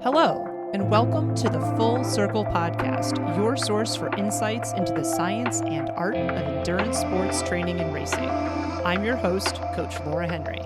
Hello, and welcome to the Full Circle Podcast, your source for insights into the science and art of endurance sports training and racing. I'm your host, Coach Laura Henry.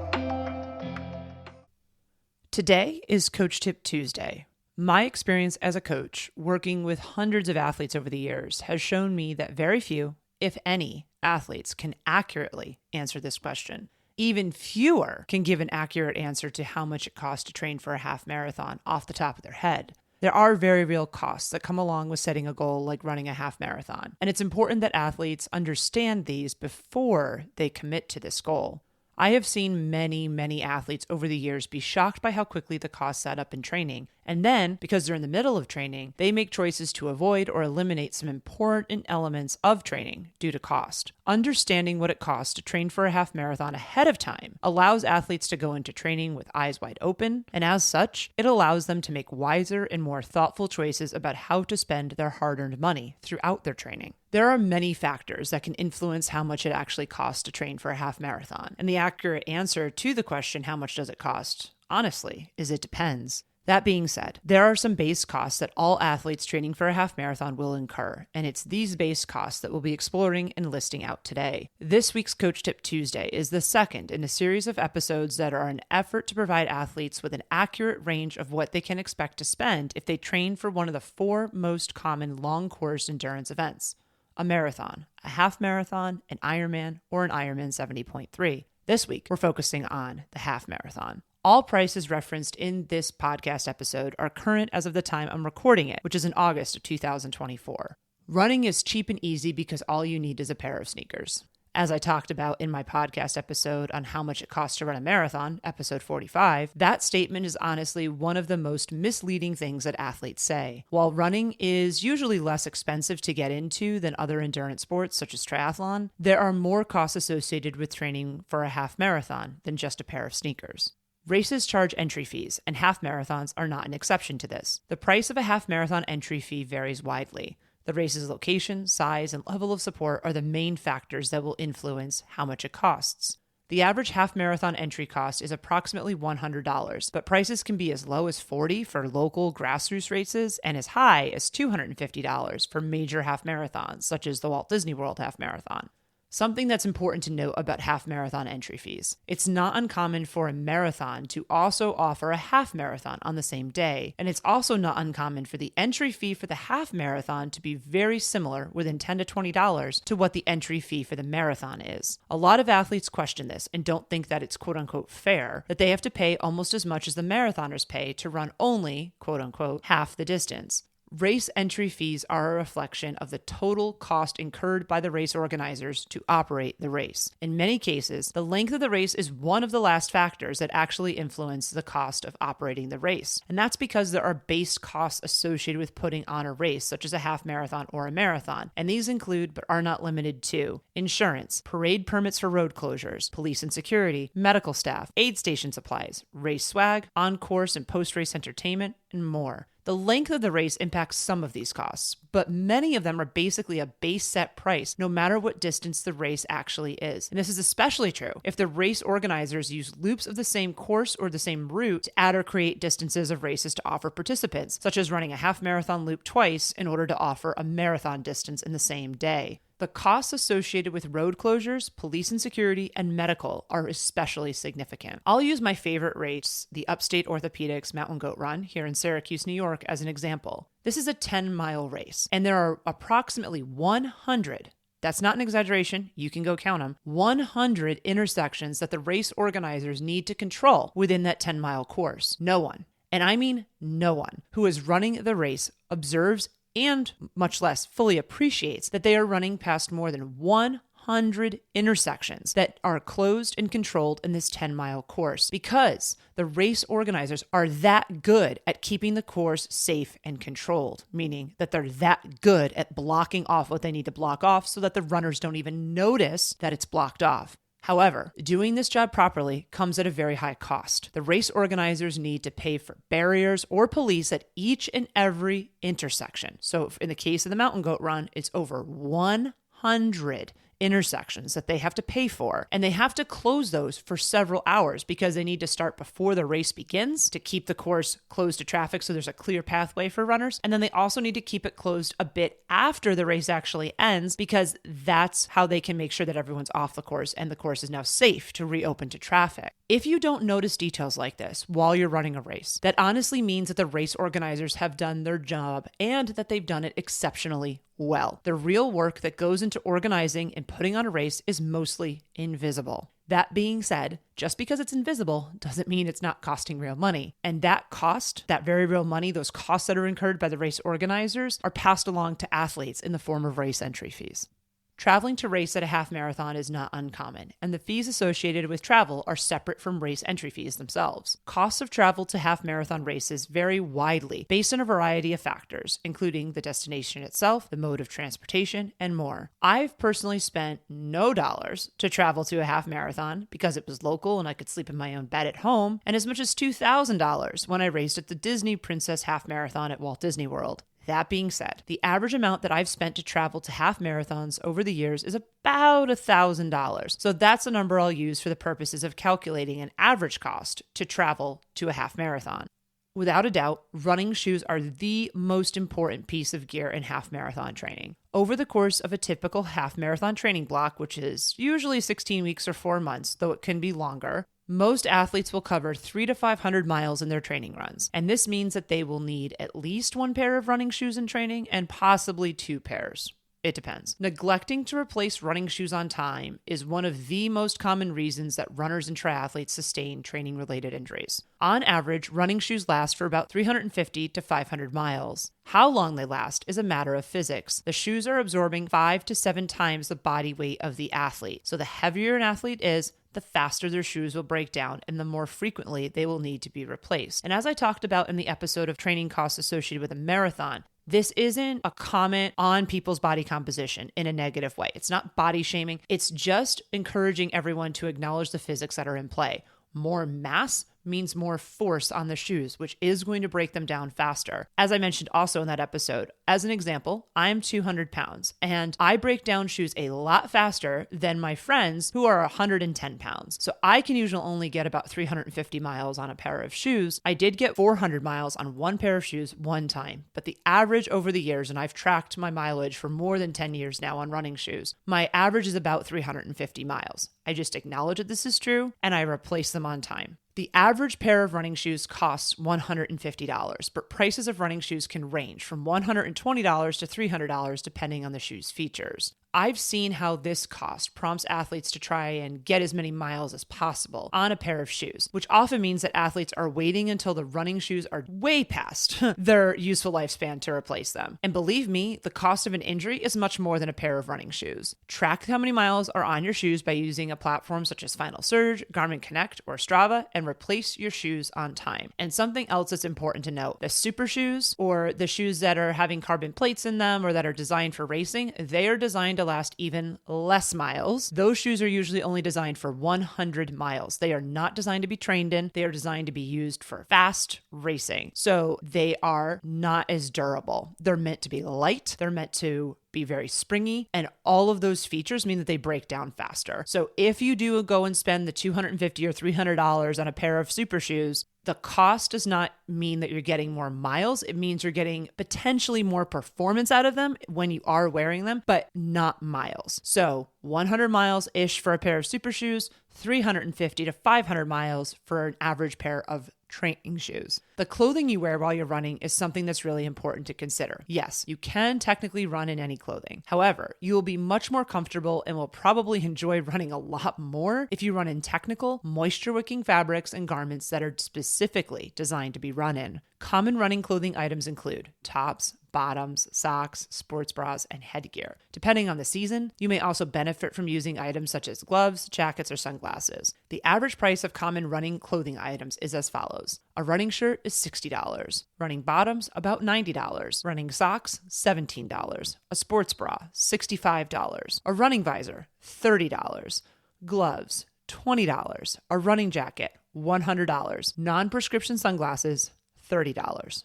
Today is Coach Tip Tuesday. My experience as a coach, working with hundreds of athletes over the years, has shown me that very few, if any, athletes can accurately answer this question. Even fewer can give an accurate answer to how much it costs to train for a half marathon off the top of their head. There are very real costs that come along with setting a goal like running a half marathon, and it's important that athletes understand these before they commit to this goal. I have seen many athletes over the years be shocked by how quickly the costs add up in training, and then, because they're in the middle of training, they make choices to avoid or eliminate some important elements of training due to cost. Understanding what it costs to train for a half marathon ahead of time allows athletes to go into training with eyes wide open, and as such, it allows them to make wiser and more thoughtful choices about how to spend their hard-earned money throughout their training. There are many factors that can influence how much it actually costs to train for a half marathon, and the accurate answer to the question, how much does it cost, honestly, is it depends. That being said, there are some base costs that all athletes training for a half marathon will incur, and it's these base costs that we'll be exploring and listing out today. This week's Coach Tip Tuesday is the second in a series of episodes that are an effort to provide athletes with an accurate range of what they can expect to spend if they train for one of the four most common long course endurance events: a marathon, a half marathon, an Ironman, or an Ironman 70.3. This week, we're focusing on the half marathon. All prices referenced in this podcast episode are current as of the time I'm recording it, which is in August of 2024. Running is cheap and easy because all you need is a pair of sneakers. As I talked about in my podcast episode on how much it costs to run a marathon, episode 45, that statement is honestly one of the most misleading things that athletes say. While running is usually less expensive to get into than other endurance sports such as triathlon, there are more costs associated with training for a half marathon than just a pair of sneakers. Races charge entry fees, and half marathons are not an exception to this. The price of a half marathon entry fee varies widely. The race's location, size, and level of support are the main factors that will influence how much it costs. The average half marathon entry cost is approximately $100, but prices can be as low as $40 for local grassroots races and as high as $250 for major half marathons, such as the Walt Disney World Half Marathon. Something that's important to note about half marathon entry fees: it's not uncommon for a marathon to also offer a half marathon on the same day, and it's also not uncommon for the entry fee for the half marathon to be very similar, within $10 to $20, to what the entry fee for the marathon is. A lot of athletes question this and don't think that it's quote-unquote fair that they have to pay almost as much as the marathoners pay to run only, quote-unquote, half the distance. Race entry fees are a reflection of the total cost incurred by the race organizers to operate the race. In many cases, the length of the race is one of the last factors that actually influence the cost of operating the race. And that's because there are base costs associated with putting on a race, such as a half marathon or a marathon. And these include, but are not limited to, insurance, parade permits for road closures, police and security, medical staff, aid station supplies, race swag, on-course and post-race entertainment, and more. The length of the race impacts some of these costs, but many of them are basically a base set price no matter what distance the race actually is. And this is especially true if the race organizers use loops of the same course or the same route to add or create distances of races to offer participants, such as running a half marathon loop twice in order to offer a marathon distance in the same day. The costs associated with road closures, police and security, and medical are especially significant. I'll use my favorite race, the Upstate Orthopedics Mountain Goat Run here in Syracuse, New York, as an example. This is a 10-mile race, and there are approximately 100, that's not an exaggeration, you can go count them, 100 intersections that the race organizers need to control within that 10-mile course. No one, and I mean no one, who is running the race observes and much less fully appreciates that they are running past more than 100 intersections that are closed and controlled in this 10-mile course, because the race organizers are that good at keeping the course safe and controlled, meaning that they're that good at blocking off what they need to block off so that the runners don't even notice that it's blocked off. However, doing this job properly comes at a very high cost. The race organizers need to pay for barriers or police at each and every intersection. So in the case of the Mountain Goat Run, it's over 100 intersections that they have to pay for, and they have to close those for several hours because they need to start before the race begins to keep the course closed to traffic so there's a clear pathway for runners. And then they also need to keep it closed a bit after the race actually ends because that's how they can make sure that everyone's off the course and the course is now safe to reopen to traffic. If you don't notice details like this while you're running a race, that honestly means that the race organizers have done their job and that they've done it exceptionally well. The real work that goes into organizing and putting on a race is mostly invisible. That being said, just because it's invisible doesn't mean it's not costing real money. And that cost, that very real money, those costs that are incurred by the race organizers are passed along to athletes in the form of race entry fees. Traveling to race at a half marathon is not uncommon, and the fees associated with travel are separate from race entry fees themselves. Costs of travel to half marathon races vary widely based on a variety of factors, including the destination itself, the mode of transportation, and more. I've personally spent no dollars to travel to a half marathon because it was local and I could sleep in my own bed at home, and as much as $2,000 when I raced at the Disney Princess Half Marathon at Walt Disney World. That being said, the average amount that I've spent to travel to half marathons over the years is about $1,000. So that's the number I'll use for the purposes of calculating an average cost to travel to a half marathon. Without a doubt, running shoes are the most important piece of gear in half marathon training. Over the course of a typical half marathon training block, which is usually 16 weeks or 4 months, though it can be longer, most athletes will cover 300 to 500 miles in their training runs, and this means that they will need at least one pair of running shoes in training and possibly 2 pairs. It depends. Neglecting to replace running shoes on time is one of the most common reasons that runners and triathletes sustain training-related injuries. On average, running shoes last for about 350 to 500 miles. How long they last is a matter of physics. The shoes are absorbing 5 to 7 times the body weight of the athlete, so the heavier an athlete is, the faster their shoes will break down and the more frequently they will need to be replaced. And as I talked about in the episode of training costs associated with a marathon, this isn't a comment on people's body composition in a negative way. It's not body shaming. It's just encouraging everyone to acknowledge the physics that are in play. More mass means more force on the shoes, which is going to break them down faster. As I mentioned also in that episode, as an example, I'm 200 pounds and I break down shoes a lot faster than my friends who are 110 pounds. So I can usually only get about 350 miles on a pair of shoes. I did get 400 miles on one pair of shoes one time, but the average over the years, and I've tracked my mileage for more than 10 years now on running shoes, my average is about 350 miles. I just acknowledge that this is true and I replace them on time. The average pair of running shoes costs $150, but prices of running shoes can range from $120 to $300 depending on the shoe's features. I've seen how this cost prompts athletes to try and get as many miles as possible on a pair of shoes, which often means that athletes are waiting until the running shoes are way past their useful lifespan to replace them. And believe me, the cost of an injury is much more than a pair of running shoes. Track how many miles are on your shoes by using a platform such as Final Surge, Garmin Connect, or Strava, and replace your shoes on time. And something else that's important to note, the super shoes or the shoes that are having carbon plates in them or that are designed for racing, they are designed to last even less miles. Those shoes are usually only designed for 100 miles. They are not designed to be trained in. They are designed to be used for fast racing. So they are not as durable. They're meant to be light. They're meant to be very springy, and all of those features mean that they break down faster. So if you do go and spend the $250 or $300 on a pair of super shoes, the cost does not mean that you're getting more miles. It means you're getting potentially more performance out of them when you are wearing them, but not miles. So 100 miles-ish for a pair of super shoes, 350 to 500 miles for an average pair of training shoes. The clothing you wear while you're running is something that's really important to consider. Yes, you can technically run in any clothing. However, you will be much more comfortable and will probably enjoy running a lot more if you run in technical, moisture-wicking fabrics and garments that are specifically designed to be run in. Common running clothing items include tops, bottoms, socks, sports bras, and headgear. Depending on the season, you may also benefit from using items such as gloves, jackets, or sunglasses. The average price of common running clothing items is as follows. A running shirt is $60. Running bottoms, about $90. Running socks, $17. A sports bra, $65. A running visor, $30. Gloves, $20. A running jacket, $100. Non-prescription sunglasses, $30.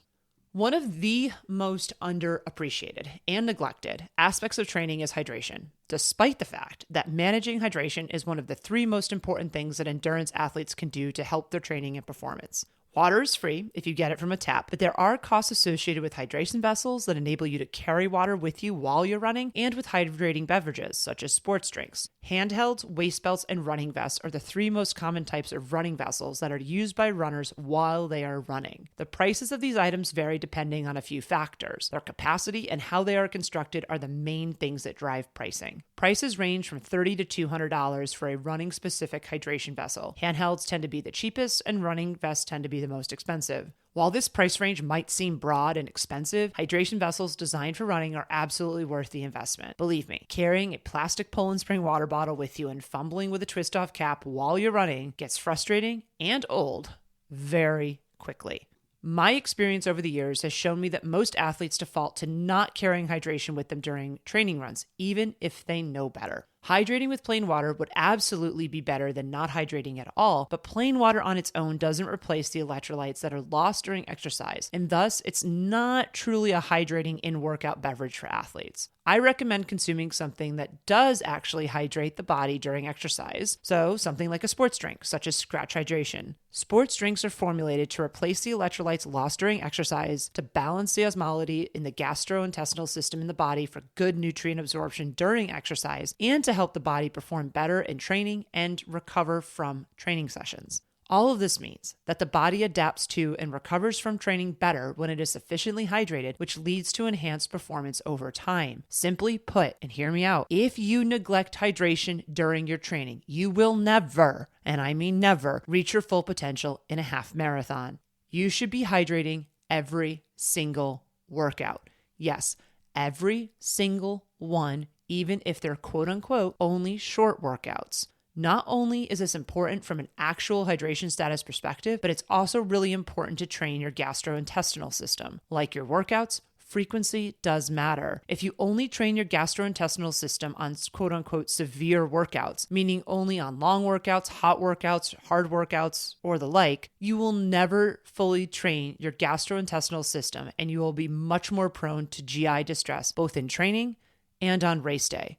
One of the most underappreciated and neglected aspects of training is hydration, despite the fact that managing hydration is one of the three most important things that endurance athletes can do to help their training and performance. Water is free if you get it from a tap, but there are costs associated with hydration vessels that enable you to carry water with you while you're running, and with hydrating beverages such as sports drinks. Handhelds, waist belts, and running vests are the three most common types of running vessels that are used by runners while they are running. The prices of these items vary depending on a few factors. Their capacity and how they are constructed are the main things that drive pricing. Prices range from $30 to $200 for a running-specific hydration vessel. Handhelds tend to be the cheapest, and running vests tend to be the most expensive. While this price range might seem broad and expensive, hydration vessels designed for running are absolutely worth the investment. Believe me, carrying a plastic Poland Spring water bottle with you and fumbling with a twist-off cap while you're running gets frustrating and old very quickly. My experience over the years has shown me that most athletes default to not carrying hydration with them during training runs, even if they know better. Hydrating with plain water would absolutely be better than not hydrating at all, but plain water on its own doesn't replace the electrolytes that are lost during exercise, and thus it's not truly a hydrating in-workout beverage for athletes. I recommend consuming something that does actually hydrate the body during exercise, so something like a sports drink, such as Scratch Hydration. Sports drinks are formulated to replace the electrolytes lost during exercise, to balance the osmolality in the gastrointestinal system in the body for good nutrient absorption during exercise, and to help the body perform better in training and recover from training sessions. All of this means that the body adapts to and recovers from training better when it is sufficiently hydrated, which leads to enhanced performance over time. Simply put, and hear me out, if you neglect hydration during your training, you will never, and I mean never, reach your full potential in a half marathon. You should be hydrating every single workout. Yes, every single one, even if they're quote unquote only short workouts. Not only is this important from an actual hydration status perspective, but it's also really important to train your gastrointestinal system. Like your workouts, frequency does matter. If you only train your gastrointestinal system on quote unquote severe workouts, meaning only on long workouts, hot workouts, hard workouts, or the like, you will never fully train your gastrointestinal system, and you will be much more prone to GI distress, both in training and on race day.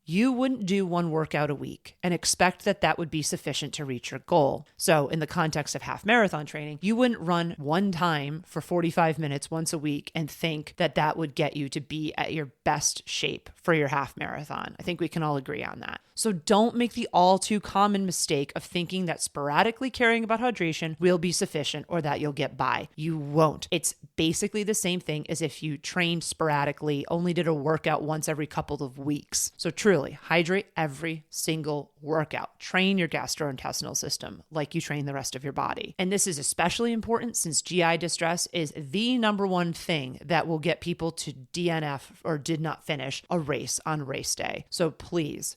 You wouldn't do one workout a week and expect that that would be sufficient to reach your goal. So in the context of half marathon training, you wouldn't run one time for 45 minutes once a week and think that that would get you to be at your best shape for your half marathon. I think we can all agree on that. So don't make the all too common mistake of thinking that sporadically caring about hydration will be sufficient or that you'll get by. You won't. It's basically the same thing as if you trained sporadically, only did a workout once every couple of weeks. So truly, hydrate every single workout. Train your gastrointestinal system like you train the rest of your body. And this is especially important since GI distress is the number one thing that will get people to DNF or did not finish a race on race day. So please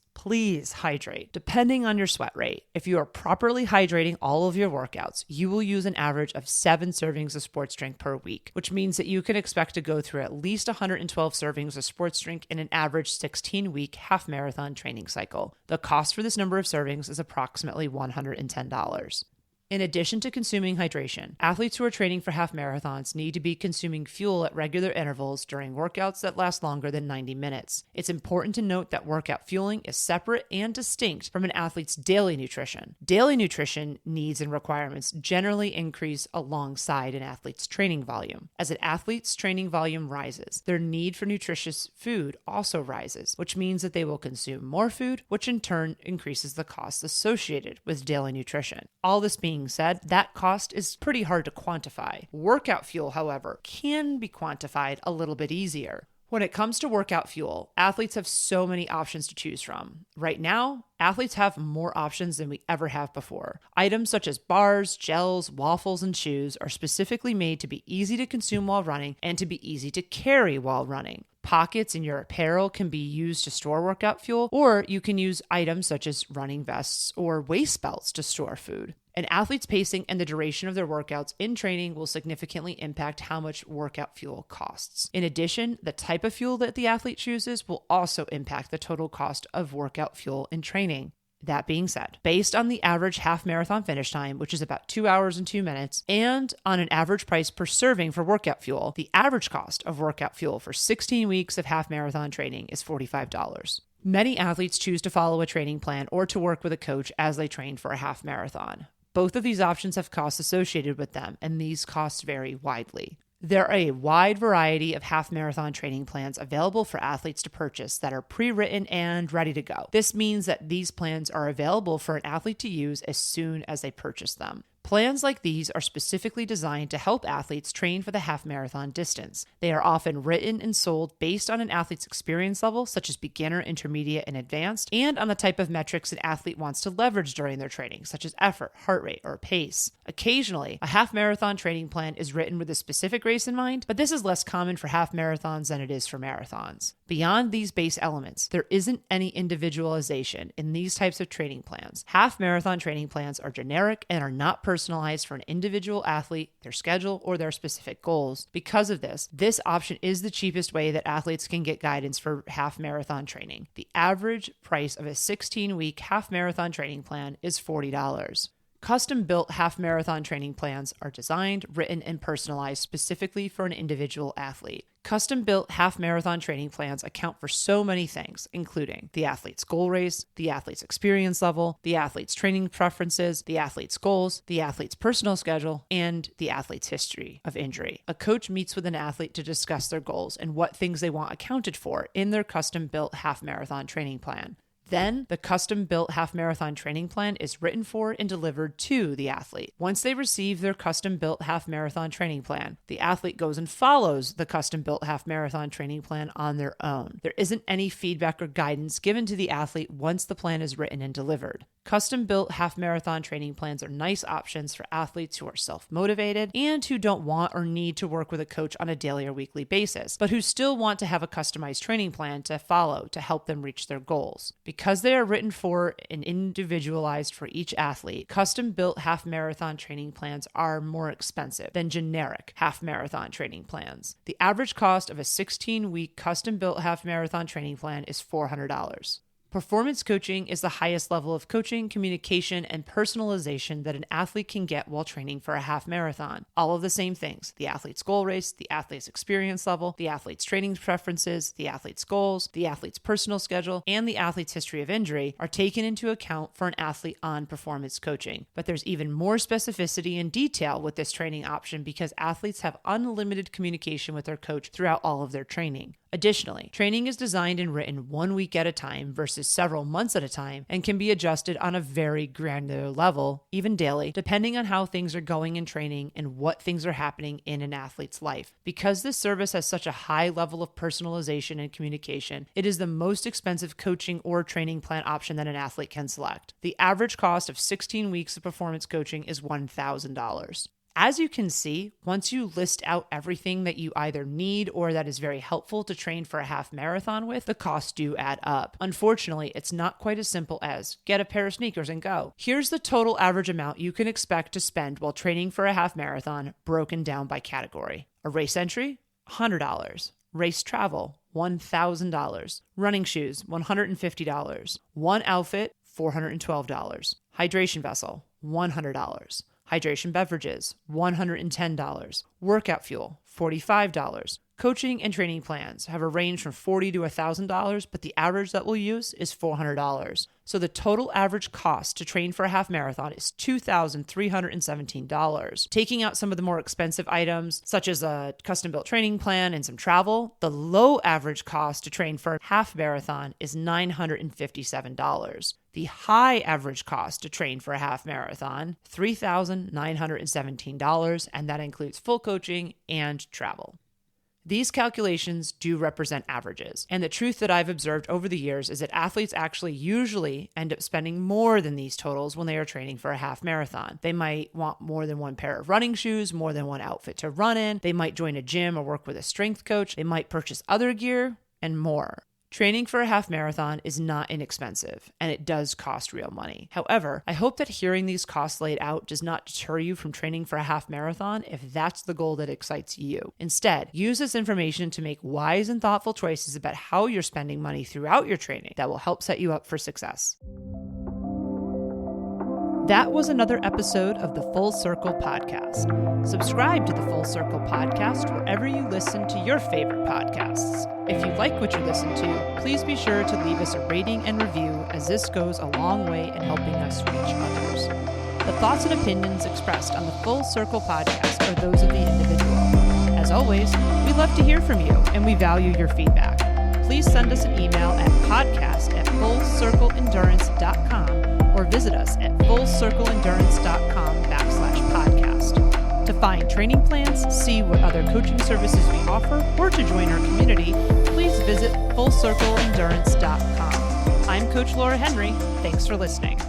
hydrate. Depending on your sweat rate, if you are properly hydrating all of your workouts, you will use an average of 7 servings of sports drink per week, which means that you can expect to go through at least 112 servings of sports drink in an average 16-week half marathon training cycle. The cost for this number of servings is approximately $110. In addition to consuming hydration, athletes who are training for half marathons need to be consuming fuel at regular intervals during workouts that last longer than 90 minutes. It's important to note that workout fueling is separate and distinct from an athlete's daily nutrition. Daily nutrition needs and requirements generally increase alongside an athlete's training volume. As an athlete's training volume rises, their need for nutritious food also rises, which means that they will consume more food, which in turn increases the costs associated with daily nutrition. All this being said, that cost is pretty hard to quantify. Workout fuel, however, can be quantified a little bit easier. When it comes to workout fuel, athletes have so many options to choose from. Right now, athletes have more options than we ever have before. Items such as bars, gels, waffles, and chews are specifically made to be easy to consume while running and to be easy to carry while running. Pockets in your apparel can be used to store workout fuel, or you can use items such as running vests or waist belts to store food. An athlete's pacing and the duration of their workouts in training will significantly impact how much workout fuel costs. In addition, the type of fuel that the athlete chooses will also impact the total cost of workout fuel in training. That being said, based on the average half marathon finish time, which is about 2 hours and 2 minutes, and on an average price per serving for workout fuel, the average cost of workout fuel for 16 weeks of half marathon training is $45. Many athletes choose to follow a training plan or to work with a coach as they train for a half marathon. Both of these options have costs associated with them, and these costs vary widely. There are a wide variety of half marathon training plans available for athletes to purchase that are pre-written and ready to go. This means that these plans are available for an athlete to use as soon as they purchase them. Plans like these are specifically designed to help athletes train for the half marathon distance. They are often written and sold based on an athlete's experience level, such as beginner, intermediate, and advanced, and on the type of metrics an athlete wants to leverage during their training, such as effort, heart rate, or pace. Occasionally, a half marathon training plan is written with a specific race in mind, but this is less common for half marathons than it is for marathons. Beyond these base elements, there isn't any individualization in these types of training plans. Half marathon training plans are generic and are not personalized for an individual athlete, their schedule, or their specific goals. Because of this, this option is the cheapest way that athletes can get guidance for half marathon training. The average price of a 16-week half marathon training plan is $40. Custom-built half-marathon training plans are designed, written, and personalized specifically for an individual athlete. Custom-built half-marathon training plans account for so many things, including the athlete's goal race, the athlete's experience level, the athlete's training preferences, the athlete's goals, the athlete's personal schedule, and the athlete's history of injury. A coach meets with an athlete to discuss their goals and what things they want accounted for in their custom-built half-marathon training plan. Then, the custom-built half-marathon training plan is written for and delivered to the athlete. Once they receive their custom-built half-marathon training plan, the athlete goes and follows the custom-built half-marathon training plan on their own. There isn't any feedback or guidance given to the athlete once the plan is written and delivered. Custom-built half-marathon training plans are nice options for athletes who are self-motivated and who don't want or need to work with a coach on a daily or weekly basis, but who still want to have a customized training plan to follow to help them reach their goals. Because they are written for and individualized for each athlete, custom-built half-marathon training plans are more expensive than generic half-marathon training plans. The average cost of a 16-week custom-built half-marathon training plan is $400. Performance coaching is the highest level of coaching, communication, and personalization that an athlete can get while training for a half marathon. All of the same things: the athlete's goal race, the athlete's experience level, the athlete's training preferences, the athlete's goals, the athlete's personal schedule, and the athlete's history of injury are taken into account for an athlete on performance coaching. But there's even more specificity and detail with this training option because athletes have unlimited communication with their coach throughout all of their training. Additionally, training is designed and written 1 week at a time versus several months at a time and can be adjusted on a very granular level, even daily, depending on how things are going in training and what things are happening in an athlete's life. Because this service has such a high level of personalization and communication, it is the most expensive coaching or training plan option that an athlete can select. The average cost of 16 weeks of performance coaching is $1,000. As you can see, once you list out everything that you either need or that is very helpful to train for a half marathon with, the costs do add up. Unfortunately, it's not quite as simple as get a pair of sneakers and go. Here's the total average amount you can expect to spend while training for a half marathon, broken down by category. A race entry, $100. Race travel, $1,000. Running shoes, $150. One outfit, $412. Hydration vessel, $100. Hydration beverages, $110. Workout fuel, $45. Coaching and training plans have a range from $40 to $1,000, but the average that we'll use is $400. So the total average cost to train for a half marathon is $2,317. Taking out some of the more expensive items, such as a custom-built training plan and some travel, the low average cost to train for a half marathon is $957. The high average cost to train for a half marathon, $3,917, and that includes full coaching and travel. These calculations do represent averages, and the truth that I've observed over the years is that athletes actually usually end up spending more than these totals when they are training for a half marathon. They might want more than one pair of running shoes, more than one outfit to run in, they might join a gym or work with a strength coach, they might purchase other gear, and more. Training for a half marathon is not inexpensive, and it does cost real money. However, I hope that hearing these costs laid out does not deter you from training for a half marathon if that's the goal that excites you. Instead, use this information to make wise and thoughtful choices about how you're spending money throughout your training that will help set you up for success. That was another episode of the Full Circle Podcast. Subscribe to the Full Circle Podcast wherever you listen to your favorite podcasts. If you like what you listen to, please be sure to leave us a rating and review, as this goes a long way in helping us reach others. The thoughts and opinions expressed on the Full Circle Podcast are those of the individual. As always, we love to hear from you and we value your feedback. Please send us an email at podcast@fullcircleendurance.com or visit us at fullcircleendurance.com/podcast. To find training plans, see what other coaching services we offer, or to join our community, please visit fullcircleendurance.com. I'm Coach Laura Henry. Thanks for listening.